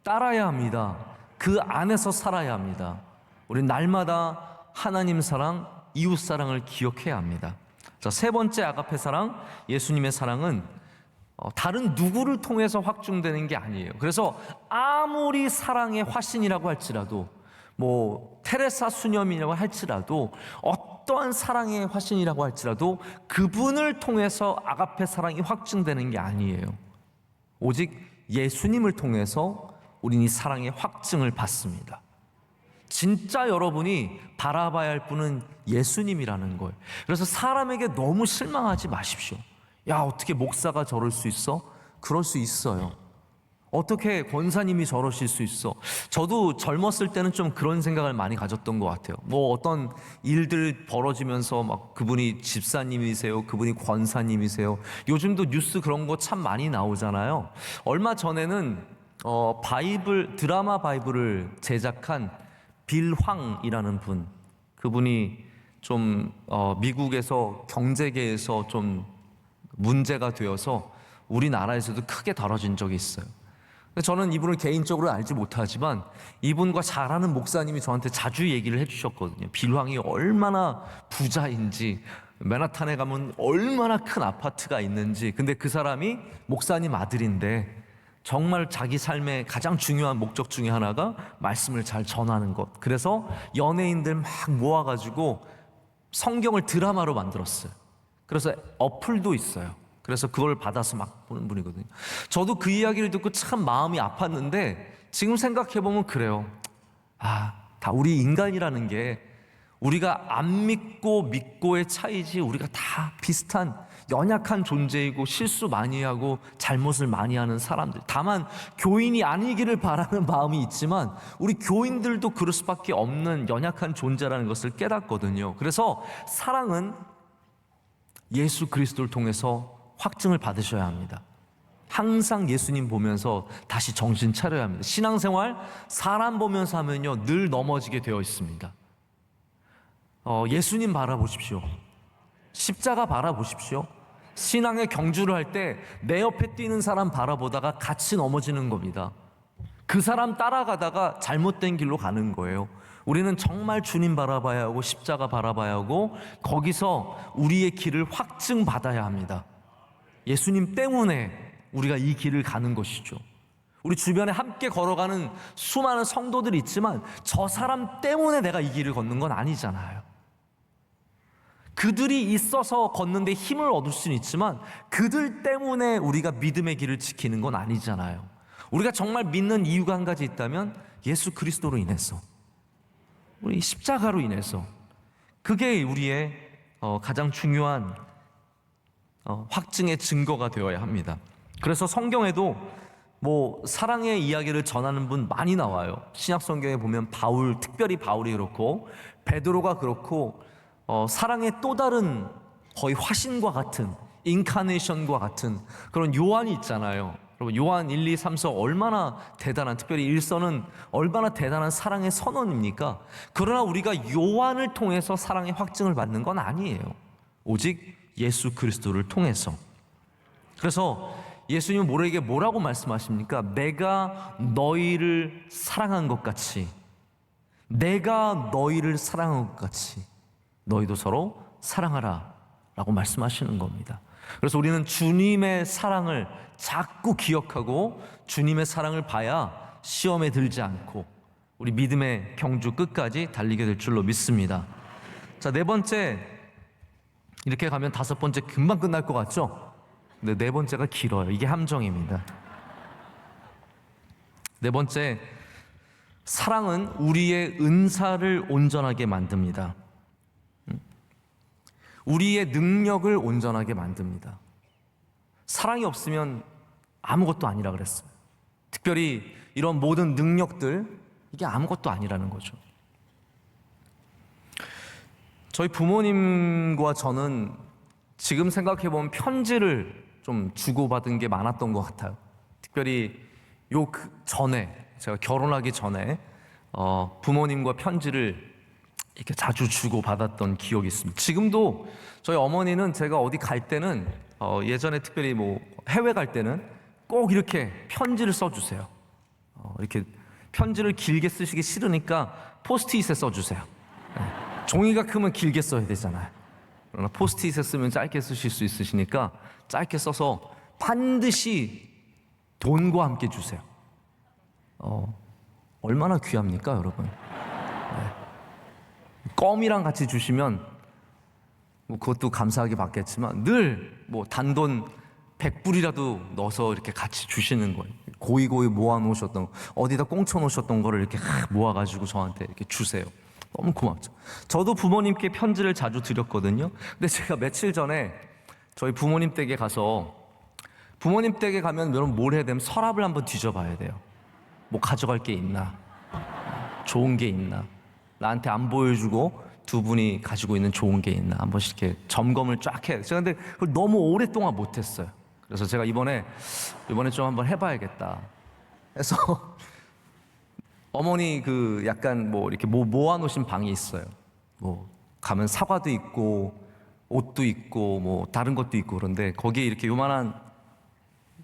따라야 합니다. 그 안에서 살아야 합니다. 우리는 날마다 하나님 사랑, 이웃 사랑을 기억해야 합니다. 자, 세 번째 아가페 사랑, 예수님의 사랑은 다른 누구를 통해서 확증되는 게 아니에요. 그래서 아무리 사랑의 화신이라고 할지라도, 뭐 테레사 수녀이라고 할지라도, 어떠한 사랑의 화신이라고 할지라도 그분을 통해서 아가페 사랑이 확증되는 게 아니에요. 오직 예수님을 통해서 우리는 이 사랑의 확증을 받습니다. 진짜 여러분이 바라봐야 할 분은 예수님이라는 거예요. 그래서 사람에게 너무 실망하지 마십시오. 야, 어떻게 목사가 저럴 수 있어? 그럴 수 있어요. 어떻게 권사님이 저러실 수 있어? 저도 젊었을 때는 좀 그런 생각을 많이 가졌던 것 같아요. 뭐 어떤 일들 벌어지면서 막 그분이 집사님이세요, 그분이 권사님이세요. 요즘도 뉴스 그런 거 참 많이 나오잖아요. 얼마 전에는 드라마 바이블을 제작한 빌 황이라는 분, 그분이 좀 미국에서 경제계에서 좀 문제가 되어서 우리나라에서도 크게 다뤄진 적이 있어요. 저는 이분을 개인적으로 알지 못하지만 이분과 잘 아는 목사님이 저한테 자주 얘기를 해주셨거든요. 빌 황이 얼마나 부자인지, 맨하탄에 가면 얼마나 큰 아파트가 있는지. 근데 그 사람이 목사님 아들인데 정말 자기 삶의 가장 중요한 목적 중에 하나가 말씀을 잘 전하는 것. 그래서 연예인들 막 모아가지고 성경을 드라마로 만들었어요. 그래서 어플도 있어요. 그래서 그걸 받아서 막 보는 분이거든요. 저도 그 이야기를 듣고 참 마음이 아팠는데 지금 생각해보면 그래요. 다 우리 인간이라는 게 우리가 안 믿고 믿고의 차이지, 우리가 다 비슷한 연약한 존재이고 실수 많이 하고 잘못을 많이 하는 사람들. 다만 교인이 아니기를 바라는 마음이 있지만 우리 교인들도 그럴 수밖에 없는 연약한 존재라는 것을 깨닫거든요. 그래서 사랑은 예수 그리스도를 통해서 확증을 받으셔야 합니다. 항상 예수님 보면서 다시 정신 차려야 합니다. 신앙생활 사람 보면서 하면요 늘 넘어지게 되어 있습니다. 예수님 바라보십시오. 십자가 바라보십시오. 신앙의 경주를 할 때 내 옆에 뛰는 사람 바라보다가 같이 넘어지는 겁니다. 그 사람 따라가다가 잘못된 길로 가는 거예요. 우리는 정말 주님 바라봐야 하고 십자가 바라봐야 하고 거기서 우리의 길을 확증받아야 합니다. 예수님 때문에 우리가 이 길을 가는 것이죠. 우리 주변에 함께 걸어가는 수많은 성도들이 있지만 저 사람 때문에 내가 이 길을 걷는 건 아니잖아요. 그들이 있어서 걷는데 힘을 얻을 수는 있지만 그들 때문에 우리가 믿음의 길을 지키는 건 아니잖아요. 우리가 정말 믿는 이유가 한 가지 있다면 예수 그리스도로 인해서, 우리 십자가로 인해서, 그게 우리의 가장 중요한 확증의 증거가 되어야 합니다. 그래서 성경에도 뭐 사랑의 이야기를 전하는 분 많이 나와요. 신약 성경에 보면 특별히 바울이 그렇고 베드로가 그렇고 사랑의 또 다른 거의 화신과 같은 인카네이션과 같은 그런 요한이 있잖아요. 여러분 요한 1, 2, 3서 얼마나 대단한, 특별히 1서는 얼마나 대단한 사랑의 선언입니까? 그러나 우리가 요한을 통해서 사랑의 확증을 받는 건 아니에요. 오직 예수 그리스도를 통해서. 그래서 예수님은 우리에게 뭐라고 말씀하십니까? 내가 너희를 사랑한 것 같이, 내가 너희를 사랑한 것 같이 너희도 서로 사랑하라 라고 말씀하시는 겁니다. 그래서 우리는 주님의 사랑을 자꾸 기억하고 주님의 사랑을 봐야 시험에 들지 않고 우리 믿음의 경주 끝까지 달리게 될 줄로 믿습니다. 자, 네 번째, 이렇게 가면 다섯 번째 금방 끝날 것 같죠? 근데 네 번째가 길어요. 이게 함정입니다. 네 번째, 사랑은 우리의 은사를 온전하게 만듭니다. 우리의 능력을 온전하게 만듭니다. 사랑이 없으면 아무것도 아니라 그랬어요. 특별히 이런 모든 능력들, 이게 아무것도 아니라는 거죠. 저희 부모님과 저는 지금 생각해보면 편지를 좀 주고받은 게 많았던 것 같아요. 특별히 전에, 제가 결혼하기 전에 부모님과 편지를 이렇게 자주 주고받았던 기억이 있습니다. 지금도 저희 어머니는 제가 어디 갈 때는 예전에 특별히 뭐 해외 갈 때는 꼭 이렇게 편지를 써주세요. 이렇게 편지를 길게 쓰시기 싫으니까 포스트잇에 써주세요. 종이가 크면 길게 써야 되잖아요. 그러나 포스트잇에 쓰면 짧게 쓰실 수 있으시니까 짧게 써서 반드시 돈과 함께 주세요. 얼마나 귀합니까, 여러분? 껌이랑 같이 주시면 뭐 그것도 감사하게 받겠지만 늘 뭐 단돈 100불이라도 넣어서 이렇게 같이 주시는 거예요. 고이고이 모아놓으셨던, 어디다 꽁쳐놓으셨던 거를 이렇게 모아가지고 저한테 이렇게 주세요. 너무 고맙죠. 저도 부모님께 편지를 자주 드렸거든요. 근데 제가 며칠 전에 저희 부모님 댁에 가서, 부모님 댁에 가면 여러분 뭘 해야 되면 서랍을 한번 뒤져봐야 돼요. 뭐 가져갈 게 있나, 좋은 게 있나, 나한테 안 보여주고 두 분이 가지고 있는 좋은 게 있나 한 번씩 이렇게 점검을 쫙 해요. 제가 근데 그걸 너무 오랫동안 못했어요. 그래서 제가 이번에 좀 한번 해봐야겠다 해서 어머니 그 약간 뭐 이렇게 모아놓으신 방이 있어요. 뭐 가면 사과도 있고 옷도 있고 뭐 다른 것도 있고, 그런데 거기에 이렇게 요만한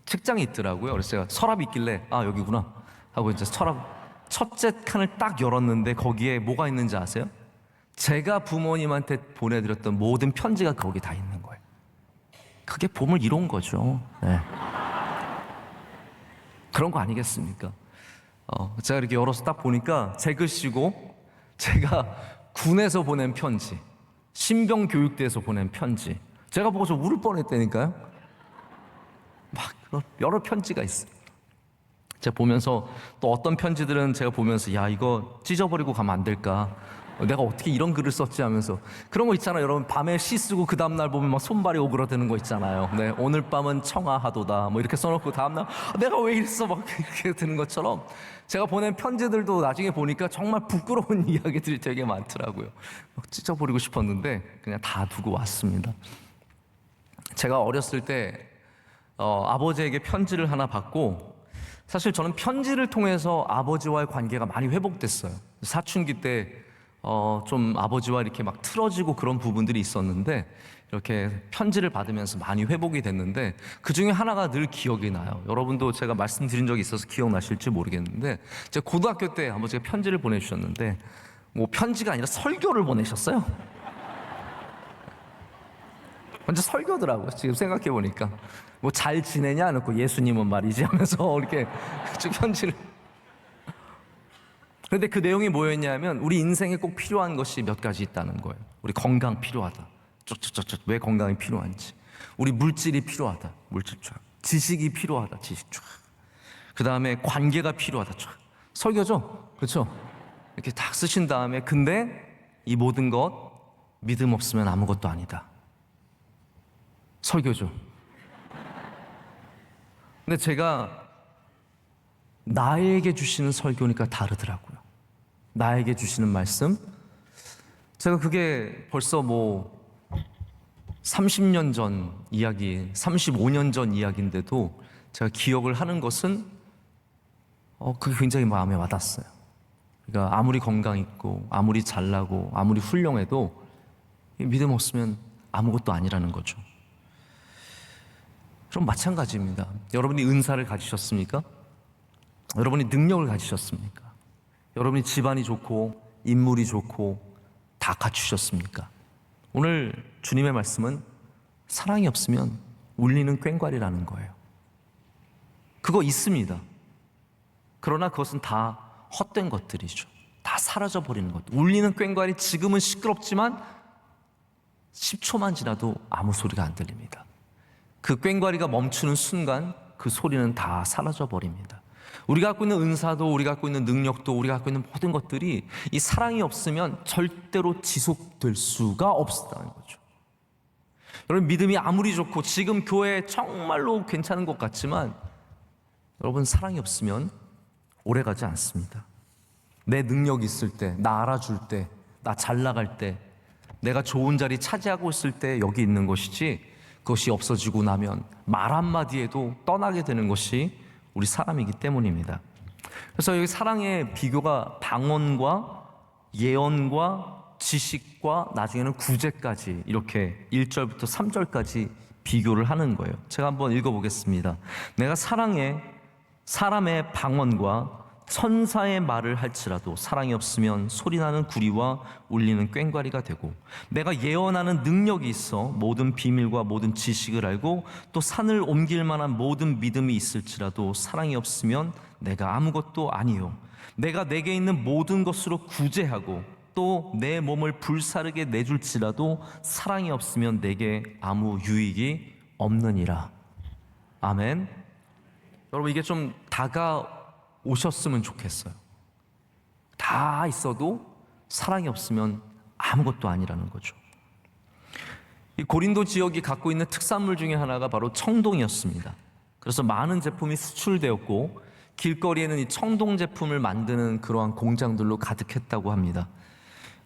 책장이 있더라고요. 그래서 제가 서랍이 있길래 아 여기구나 하고 이제 서랍 첫째 칸을 딱 열었는데 거기에 뭐가 있는지 아세요? 제가 부모님한테 보내드렸던 모든 편지가 거기 다 있는 거예요. 그게 봄을 이룬 거죠. 네. 그런 거 아니겠습니까? 제가 이렇게 열어서 딱 보니까 제 글씨고, 제가 군에서 보낸 편지, 신병교육대에서 보낸 편지, 제가 보고서 울을 뻔했다니까요. 막 여러 편지가 있어요. 제가 보면서 또 어떤 편지들은 제가 보면서 야 이거 찢어버리고 가면 안 될까, 내가 어떻게 이런 글을 썼지 하면서, 그런 거 있잖아요 여러분. 밤에 시 쓰고 그 다음날 보면 막 손발이 오그라드는 거 있잖아요. 네, 오늘 밤은 청아하도다 뭐 이렇게 써놓고 다음날 내가 왜 이랬어 막 이렇게 드는 것처럼 제가 보낸 편지들도 나중에 보니까 정말 부끄러운 이야기들이 되게 많더라고요. 막 찢어버리고 싶었는데 그냥 다 두고 왔습니다. 제가 어렸을 때 아버지에게 편지를 하나 받고, 사실 저는 편지를 통해서 아버지와의 관계가 많이 회복됐어요. 사춘기 때 좀 아버지와 이렇게 막 틀어지고 그런 부분들이 있었는데 이렇게 편지를 받으면서 많이 회복이 됐는데, 그 중에 하나가 늘 기억이 나요. 여러분도 제가 말씀드린 적이 있어서 기억나실지 모르겠는데, 제가 고등학교 때 아버지가 편지를 보내주셨는데 뭐 편지가 아니라 설교를 보내셨어요. 완전 설교더라고요. 지금 생각해보니까 뭐 잘 지내냐 안 했고 예수님은 말이지 하면서 이렇게 쭉 편지를. 그런데 그 내용이 뭐였냐면 우리 인생에 꼭 필요한 것이 몇 가지 있다는 거예요. 우리 건강 필요하다. 쭉쭉쭉쭉 왜 건강이 필요한지. 우리 물질이 필요하다. 물질 쫙. 지식이 필요하다. 지식 쫙. 그 다음에 관계가 필요하다. 쫙. 설교죠? 그렇죠? 이렇게 딱 쓰신 다음에 근데 이 모든 것 믿음 없으면 아무것도 아니다. 설교죠. 근데 제가 나에게 주시는 설교니까 다르더라고요. 나에게 주시는 말씀, 제가 그게 벌써 뭐 30년 전 이야기, 35년 전 이야기인데도 제가 기억을 하는 것은 그게 굉장히 마음에 와닿았어요. 그러니까 아무리 건강 있고 아무리 잘나고 아무리 훌륭해도 믿음 없으면 아무것도 아니라는 거죠. 그럼 마찬가지입니다. 여러분이 은사를 가지셨습니까? 여러분이 능력을 가지셨습니까? 여러분이 집안이 좋고 인물이 좋고 다 갖추셨습니까? 오늘 주님의 말씀은 사랑이 없으면 울리는 꽹과리라는 거예요. 그거 있습니다. 그러나 그것은 다 헛된 것들이죠. 다 사라져버리는 것. 울리는 꽹과리, 지금은 시끄럽지만 10초만 지나도 아무 소리가 안 들립니다. 그 꽹과리가 멈추는 순간 그 소리는 다 사라져버립니다. 우리가 갖고 있는 은사도, 우리가 갖고 있는 능력도, 우리가 갖고 있는 모든 것들이 이 사랑이 없으면 절대로 지속될 수가 없다는 거죠. 여러분, 믿음이 아무리 좋고 지금 교회 정말로 괜찮은 것 같지만 여러분, 사랑이 없으면 오래가지 않습니다. 내 능력이 있을 때, 나 알아줄 때, 나 잘 나갈 때, 내가 좋은 자리 차지하고 있을 때 여기 있는 것이지, 그것이 없어지고 나면 말 한마디에도 떠나게 되는 것이 우리 사람이기 때문입니다. 그래서 여기 사랑의 비교가 방언과 예언과 지식과 나중에는 구제까지 이렇게 1절부터 3절까지 비교를 하는 거예요. 제가 한번 읽어보겠습니다. 내가 사람의 방언과 천사의 말을 할지라도 사랑이 없으면 소리나는 구리와 울리는 꽹과리가 되고, 내가 예언하는 능력이 있어 모든 비밀과 모든 지식을 알고 또 산을 옮길 만한 모든 믿음이 있을지라도 사랑이 없으면 내가 아무것도 아니요, 내가 내게 있는 모든 것으로 구제하고 또 내 몸을 불사르게 내줄지라도 사랑이 없으면 내게 아무 유익이 없느니라. 아멘. 여러분, 이게 좀 다가오셨으면 좋겠어요. 다 있어도 사랑이 없으면 아무것도 아니라는 거죠. 이 고린도 지역이 갖고 있는 특산물 중에 하나가 바로 청동이었습니다. 그래서 많은 제품이 수출되었고 길거리에는 이 청동 제품을 만드는 그러한 공장들로 가득했다고 합니다.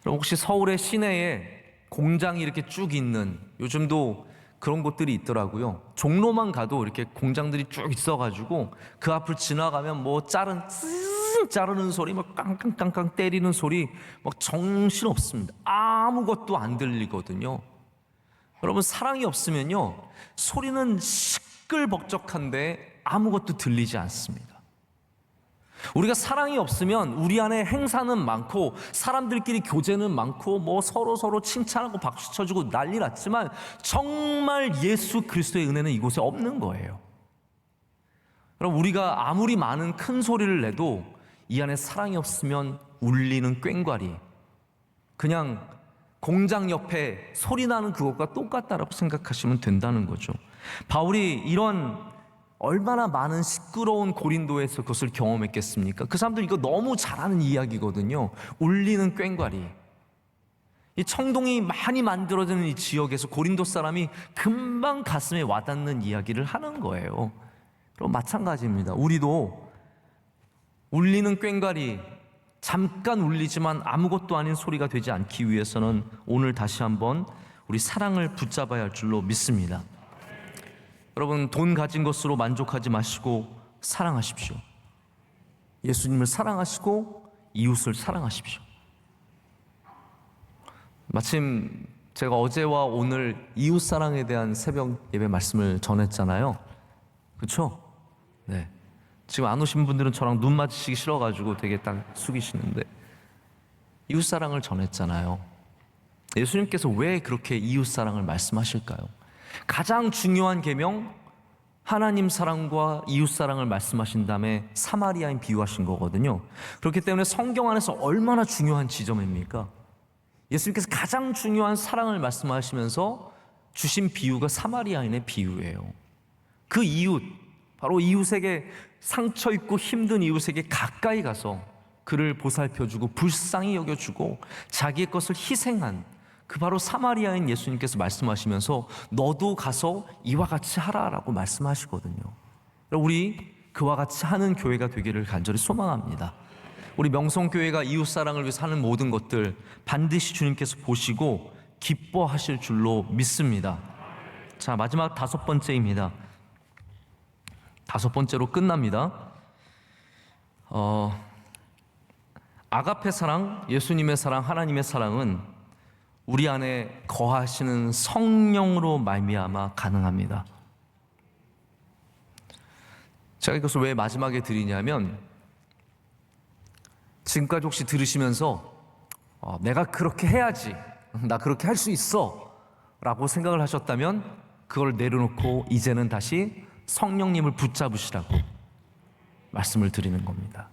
그럼 혹시 서울의 시내에 공장이 이렇게 쭉 있는, 요즘도 그런 곳들이 있더라고요. 종로만 가도 이렇게 공장들이 쭉 있어가지고 그 앞을 지나가면 뭐 자르는 소리, 막 깡깡깡깡 때리는 소리, 막 정신 없습니다. 아무것도 안 들리거든요. 여러분, 사랑이 없으면요, 소리는 시끌벅적한데 아무것도 들리지 않습니다. 우리가 사랑이 없으면 우리 안에 행사는 많고 사람들끼리 교제는 많고 뭐 서로 칭찬하고 박수 쳐주고 난리 났지만 정말 예수 그리스도의 은혜는 이곳에 없는 거예요. 그럼 우리가 아무리 많은 큰 소리를 내도 이 안에 사랑이 없으면 울리는 꽹과리, 그냥 공장 옆에 소리 나는 그것과 똑같다라고 생각하시면 된다는 거죠. 바울이 이런 얼마나 많은 시끄러운 고린도에서 그것을 경험했겠습니까? 그 사람들 이거 너무 잘 아는 이야기거든요. 울리는 꽹과리. 이 청동이 많이 만들어지는 이 지역에서 고린도 사람이 금방 가슴에 와닿는 이야기를 하는 거예요. 그럼 마찬가지입니다. 우리도 울리는 꽹과리, 잠깐 울리지만 아무것도 아닌 소리가 되지 않기 위해서는 오늘 다시 한번 우리 사랑을 붙잡아야 할 줄로 믿습니다. 여러분, 돈 가진 것으로 만족하지 마시고 사랑하십시오. 예수님을 사랑하시고 이웃을 사랑하십시오. 마침 제가 어제와 오늘 이웃 사랑에 대한 새벽 예배 말씀을 전했잖아요. 그렇죠? 네. 지금 안 오신 분들은 저랑 눈 맞으시기 싫어가지고 되게 딱 숙이시는데, 이웃 사랑을 전했잖아요. 예수님께서 왜 그렇게 이웃 사랑을 말씀하실까요? 가장 중요한 계명, 하나님 사랑과 이웃 사랑을 말씀하신 다음에 사마리아인 비유하신 거거든요. 그렇기 때문에 성경 안에서 얼마나 중요한 지점입니까? 예수님께서 가장 중요한 사랑을 말씀하시면서 주신 비유가 사마리아인의 비유예요. 그 이웃, 바로 이웃에게 상처 입고 힘든 이웃에게 가까이 가서 그를 보살펴주고 불쌍히 여겨주고 자기의 것을 희생한 그 바로 사마리아인 예수님께서 말씀하시면서 너도 가서 이와 같이 하라라고 말씀하시거든요. 우리 그와 같이 하는 교회가 되기를 간절히 소망합니다. 우리 명성교회가 이웃사랑을 위해서 하는 모든 것들 반드시 주님께서 보시고 기뻐하실 줄로 믿습니다. 자, 마지막 5번째입니다. 5번째로 끝납니다. 아가페 사랑, 예수님의 사랑, 하나님의 사랑은 우리 안에 거하시는 성령으로 말미암아 가능합니다. 제가 이것을 왜 마지막에 드리냐면, 지금까지 혹시 들으시면서 내가 그렇게 해야지, 나 그렇게 할 수 있어 라고 생각을 하셨다면 그걸 내려놓고 이제는 다시 성령님을 붙잡으시라고 말씀을 드리는 겁니다.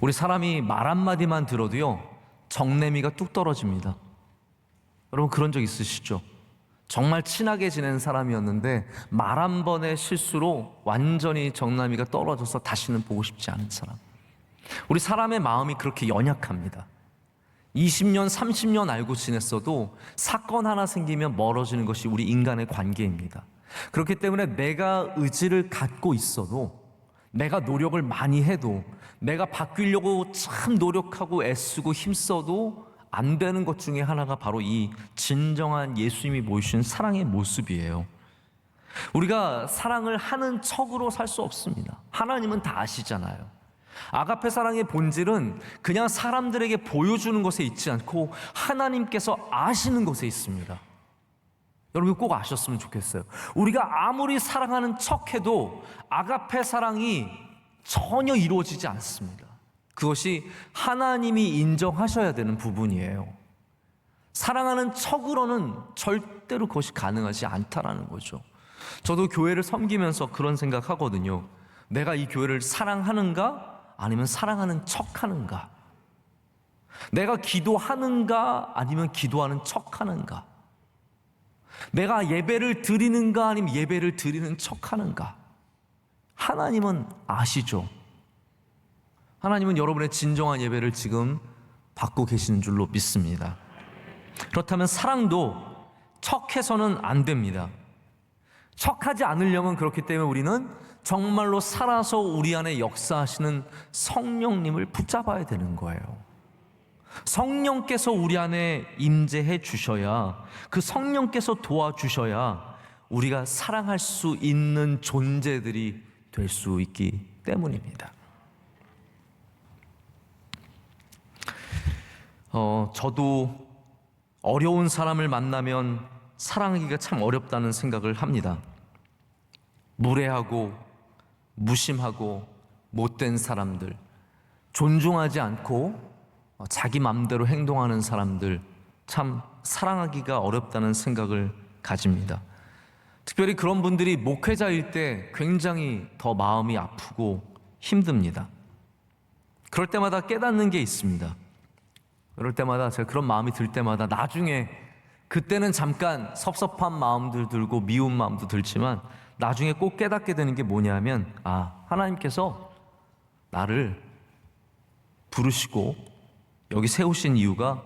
우리 사람이 말 한마디만 들어도요, 정내미가 뚝 떨어집니다. 여러분 그런 적 있으시죠? 정말 친하게 지낸 사람이었는데 말 한 번의 실수로 완전히 정내미가 떨어져서 다시는 보고 싶지 않은 사람. 우리 사람의 마음이 그렇게 연약합니다. 20년, 30년 알고 지냈어도 사건 하나 생기면 멀어지는 것이 우리 인간의 관계입니다. 그렇기 때문에 내가 의지를 갖고 있어도, 내가 노력을 많이 해도, 내가 바뀌려고 참 노력하고 애쓰고 힘써도 안 되는 것 중에 하나가 바로 이 진정한 예수님이 보여주신 사랑의 모습이에요. 우리가 사랑을 하는 척으로 살 수 없습니다. 하나님은 다 아시잖아요. 아가페 사랑의 본질은 그냥 사람들에게 보여주는 것에 있지 않고 하나님께서 아시는 것에 있습니다. 여러분 꼭 아셨으면 좋겠어요. 우리가 아무리 사랑하는 척해도 아가페 사랑이 전혀 이루어지지 않습니다. 그것이 하나님이 인정하셔야 되는 부분이에요. 사랑하는 척으로는 절대로 그것이 가능하지 않다라는 거죠. 저도 교회를 섬기면서 그런 생각하거든요. 내가 이 교회를 사랑하는가? 아니면 사랑하는 척하는가? 내가 기도하는가? 아니면 기도하는 척하는가? 내가 예배를 드리는가? 아니면 예배를 드리는 척하는가? 하나님은 아시죠? 하나님은 여러분의 진정한 예배를 지금 받고 계시는 줄로 믿습니다. 그렇다면 사랑도 척해서는 안 됩니다. 척하지 않으려면, 그렇기 때문에 우리는 정말로 살아서 우리 안에 역사하시는 성령님을 붙잡아야 되는 거예요. 성령께서 우리 안에 임재해 주셔야, 그 성령께서 도와주셔야 우리가 사랑할 수 있는 존재들이 될 수 있기 때문입니다. 저도 어려운 사람을 만나면 사랑하기가 참 어렵다는 생각을 합니다. 무례하고 무심하고 못된 사람들, 존중하지 않고 자기 맘대로 행동하는 사람들, 참 사랑하기가 어렵다는 생각을 가집니다. 특별히 그런 분들이 목회자일 때 굉장히 더 마음이 아프고 힘듭니다. 그럴 때마다 깨닫는 게 있습니다. 그럴 때마다 제가 그런 마음이 들 때마다 나중에, 그때는 잠깐 섭섭한 마음도 들고 미운 마음도 들지만 나중에 꼭 깨닫게 되는 게 뭐냐면, 하나님께서 나를 부르시고 여기 세우신 이유가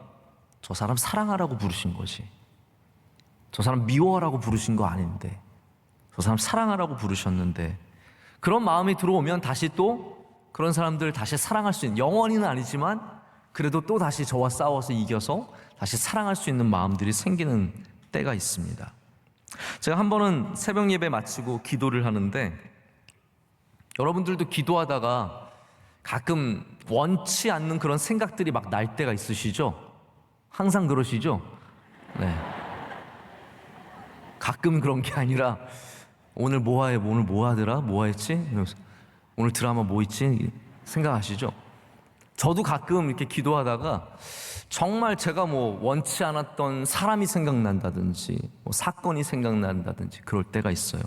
저 사람 사랑하라고 부르신 거지, 저 사람 미워하라고 부르신 거 아닌데, 저 사람 사랑하라고 부르셨는데, 그런 마음이 들어오면 다시 또 그런 사람들 다시 사랑할 수 있는, 영원히는 아니지만 그래도 또 다시 저와 싸워서 이겨서 다시 사랑할 수 있는 마음들이 생기는 때가 있습니다. 제가 한 번은 새벽 예배 마치고 기도를 하는데, 여러분들도 기도하다가 가끔 원치 않는 그런 생각들이 막 날 때가 있으시죠? 항상 그러시죠? 네. 가끔 그런 게 아니라 오늘 뭐 해? 오늘 뭐 하더라? 뭐 했지? 오늘 드라마 뭐 있지? 생각하시죠? 저도 가끔 이렇게 기도하다가 정말 제가 뭐 원치 않았던 사람이 생각난다든지 뭐 사건이 생각난다든지 그럴 때가 있어요.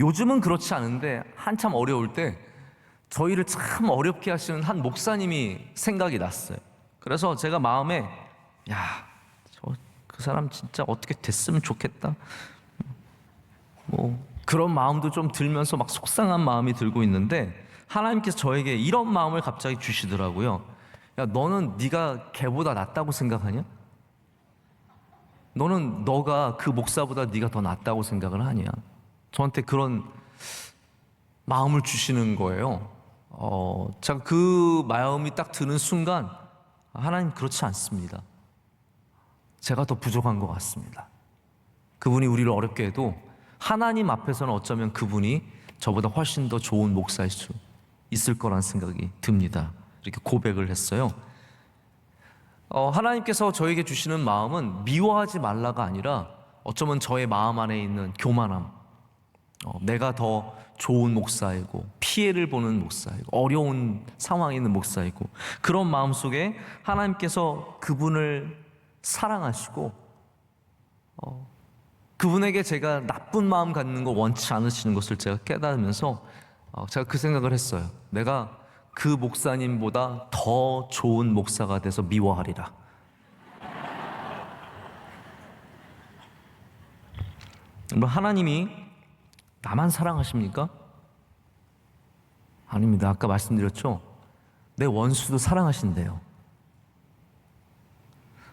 요즘은 그렇지 않은데 한참 어려울 때 저희를 참 어렵게 하시는 한 목사님이 생각이 났어요. 그래서 제가 마음에 그 사람 진짜 어떻게 됐으면 좋겠다, 뭐 그런 마음도 좀 들면서 막 속상한 마음이 들고 있는데, 하나님께서 저에게 이런 마음을 갑자기 주시더라고요. 야, 너는 네가 걔보다 낫다고 생각하냐? 너는 너가 그 목사보다 네가 더 낫다고 생각을 하냐? 저한테 그런 마음을 주시는 거예요. 제가 그 마음이 딱 드는 순간, 하나님 그렇지 않습니다. 제가 더 부족한 것 같습니다. 그분이 우리를 어렵게 해도 하나님 앞에서는 어쩌면 그분이 저보다 훨씬 더 좋은 목사일 수 있을 거란 생각이 듭니다. 이렇게 고백을 했어요. 하나님께서 저에게 주시는 마음은 미워하지 말라가 아니라 어쩌면 저의 마음 안에 있는 교만함, 내가 더 좋은 목사이고 피해를 보는 목사이고 어려운 상황에 있는 목사이고, 그런 마음 속에 하나님께서 그분을 사랑하시고 그분에게 제가 나쁜 마음 갖는 거 원치 않으시는 것을 제가 깨달으면서 제가 그 생각을 했어요. 내가 그 목사님보다 더 좋은 목사가 돼서 미워하리라. 하나님이 나만 사랑하십니까? 아닙니다. 아까 말씀드렸죠? 내 원수도 사랑하신대요.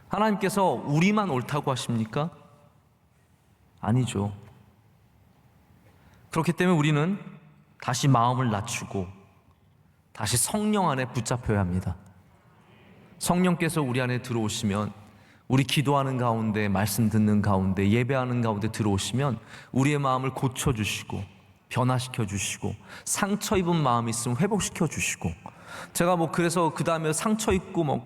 하나님께서 우리만 옳다고 하십니까? 아니죠. 그렇기 때문에 우리는 다시 마음을 낮추고 다시 성령 안에 붙잡혀야 합니다. 성령께서 우리 안에 들어오시면, 우리 기도하는 가운데, 말씀 듣는 가운데, 예배하는 가운데 들어오시면 우리의 마음을 고쳐주시고 변화시켜 주시고, 상처 입은 마음이 있으면 회복시켜 주시고, 제가 그래서 그 다음에 상처 입고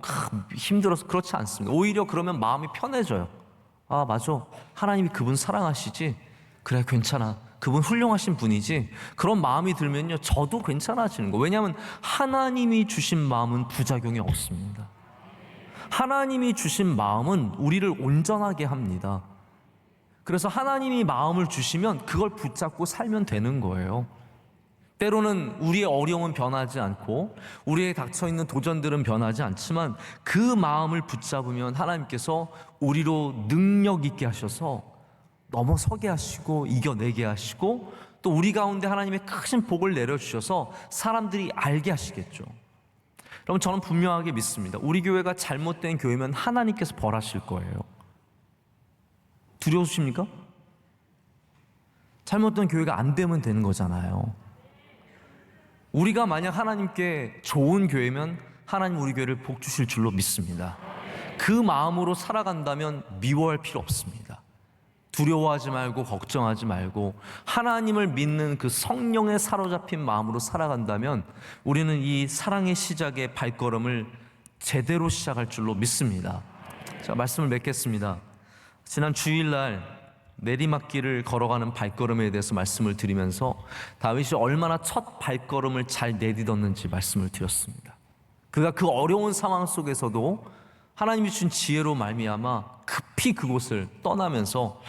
힘들어서 그렇지 않습니다. 오히려 그러면 마음이 편해져요. 아, 맞아, 하나님이 그분 사랑하시지, 그래 괜찮아, 그분 훌륭하신 분이지, 그런 마음이 들면요 저도 괜찮아지는 거예요. 왜냐하면 하나님이 주신 마음은 부작용이 없습니다. 하나님이 주신 마음은 우리를 온전하게 합니다. 그래서 하나님이 마음을 주시면 그걸 붙잡고 살면 되는 거예요. 때로는 우리의 어려움은 변하지 않고 우리의 닥쳐있는 도전들은 변하지 않지만 그 마음을 붙잡으면 하나님께서 우리로 능력 있게 하셔서 넘어서게 하시고 이겨내게 하시고, 또 우리 가운데 하나님의 크신 복을 내려주셔서 사람들이 알게 하시겠죠. 여러분, 저는 분명하게 믿습니다. 우리 교회가 잘못된 교회면 하나님께서 벌하실 거예요. 두려우십니까? 잘못된 교회가 안 되면 되는 거잖아요. 우리가 만약 하나님께 좋은 교회면 하나님 우리 교회를 복 주실 줄로 믿습니다. 그 마음으로 살아간다면 미워할 필요 없습니다. 두려워하지 말고 걱정하지 말고 하나님을 믿는 그 성령에 사로잡힌 마음으로 살아간다면 우리는 이 사랑의 시작의 발걸음을 제대로 시작할 줄로 믿습니다. 자, 말씀을 맺겠습니다. 지난 주일날 내리막길을 걸어가는 발걸음에 대해서 말씀을 드리면서 다윗이 얼마나 첫 발걸음을 잘 내딛었는지 말씀을 드렸습니다. 그가 그 어려운 상황 속에서도 하나님이 주신 지혜로 말미암아 급히 그곳을 떠나면서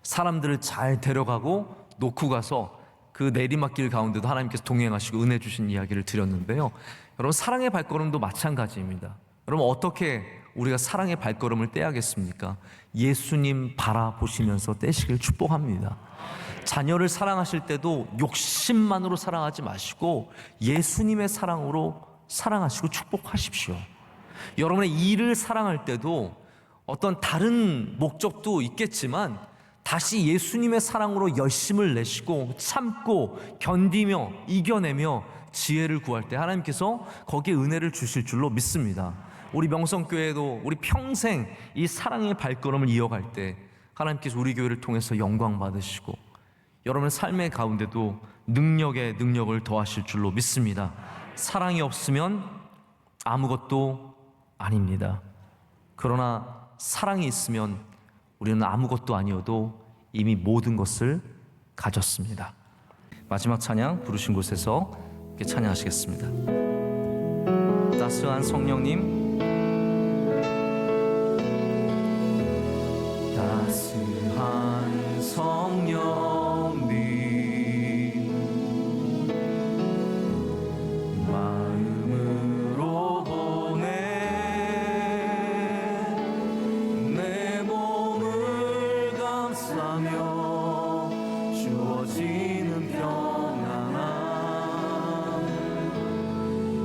사람들을 잘 데려가고 놓고 가서 그 내리막길 가운데도 하나님께서 동행하시고 은혜 주신 이야기를 드렸는데요. 여러분, 사랑의 발걸음도 마찬가지입니다. 여러분, 어떻게 우리가 사랑의 발걸음을 떼야겠습니까? 예수님 바라보시면서 떼시길 축복합니다. 자녀를 사랑하실 때도 욕심만으로 사랑하지 마시고 예수님의 사랑으로 사랑하시고 축복하십시오. 여러분의 일을 사랑할 때도 어떤 다른 목적도 있겠지만 다시 예수님의 사랑으로 열심을 내시고 참고 견디며 이겨내며 지혜를 구할 때 하나님께서 거기에 은혜를 주실 줄로 믿습니다. 우리 명성교회도 우리 평생 이 사랑의 발걸음을 이어갈 때 하나님께서 우리 교회를 통해서 영광 받으시고 여러분의 삶의 가운데도 능력에 능력을 더하실 줄로 믿습니다. 사랑이 없으면 아무것도 아닙니다. 그러나 사랑이 있으면 우리는 아무것도 아니어도 이미 모든 것을 가졌습니다. 마지막 찬양 부르신 곳에서 이렇게 찬양하시겠습니다. 따스한 성령님, 따스한 성령님, 마음으로 보내 내 몸을 감싸며 주어지는 평안함,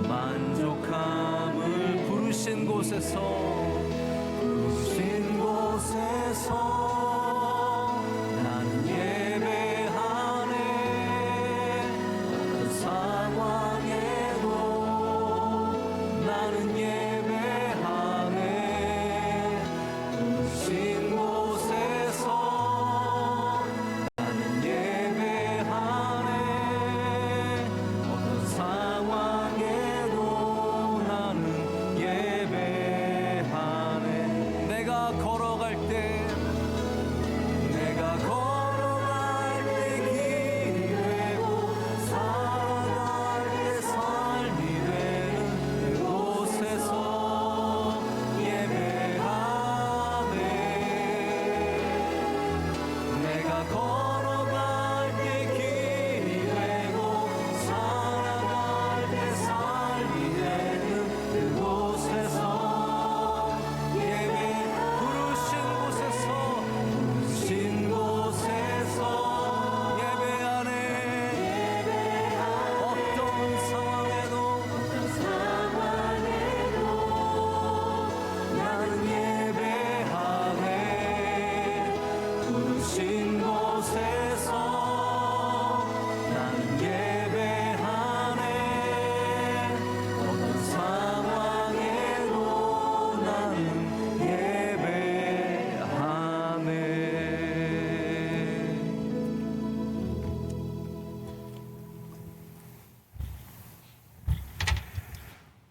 만족함을 부르신 곳에서 나는 예배하네. 어떤 상황에도 나는 예배하네. 부르신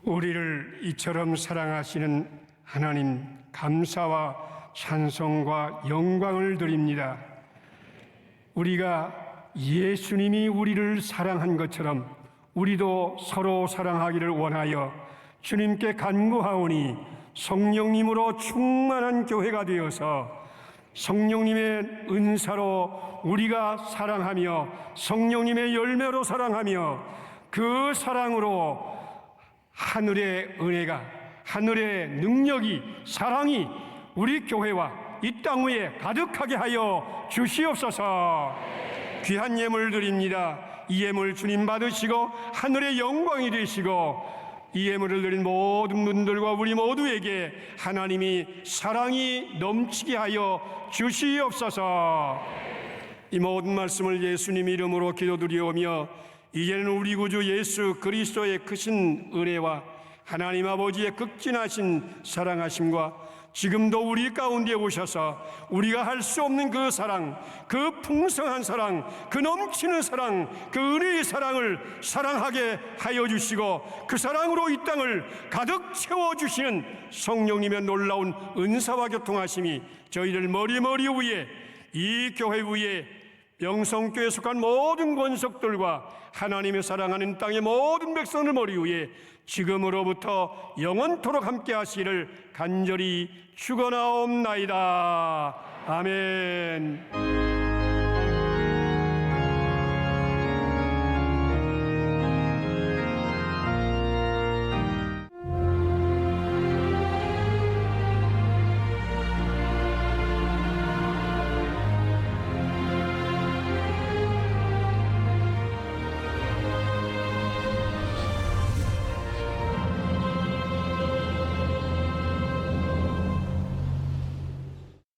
우리를 이처럼 사랑하시는 하나님, 감사와 찬송과 영광을 드립니다. 우리가 예수님이 우리를 사랑한 것처럼 우리도 서로 사랑하기를 원하여 주님께 간구하오니 성령님으로 충만한 교회가 되어서 성령님의 은사로 우리가 사랑하며 성령님의 열매로 사랑하며 그 사랑으로 하늘의 은혜가, 하늘의 능력이, 사랑이 우리 교회와 이 땅 위에 가득하게 하여 주시옵소서. 귀한 예물 드립니다. 이 예물 주님 받으시고 하늘의 영광이 되시고 이 예물을 드린 모든 분들과 우리 모두에게 하나님이 사랑이 넘치게 하여 주시옵소서. 이 모든 말씀을 예수님 이름으로 기도드리오며 이제는 우리 구주 예수 그리스도의 크신 은혜와 하나님 아버지의 극진하신 사랑하심과 지금도 우리 가운데 오셔서 우리가 할 수 없는 그 사랑, 그 풍성한 사랑, 그 넘치는 사랑, 그 은혜의 사랑을 사랑하게 하여 주시고 그 사랑으로 이 땅을 가득 채워주시는 성령님의 놀라운 은사와 교통하심이 저희를 머리 위에, 이 교회 위에, 명성교회에 속한 모든 권속들과 하나님의 사랑하는 땅의 모든 백성을 머리 위에 지금으로부터 영원토록 함께 하시기를 간절히 축원하옵나이다. 아멘.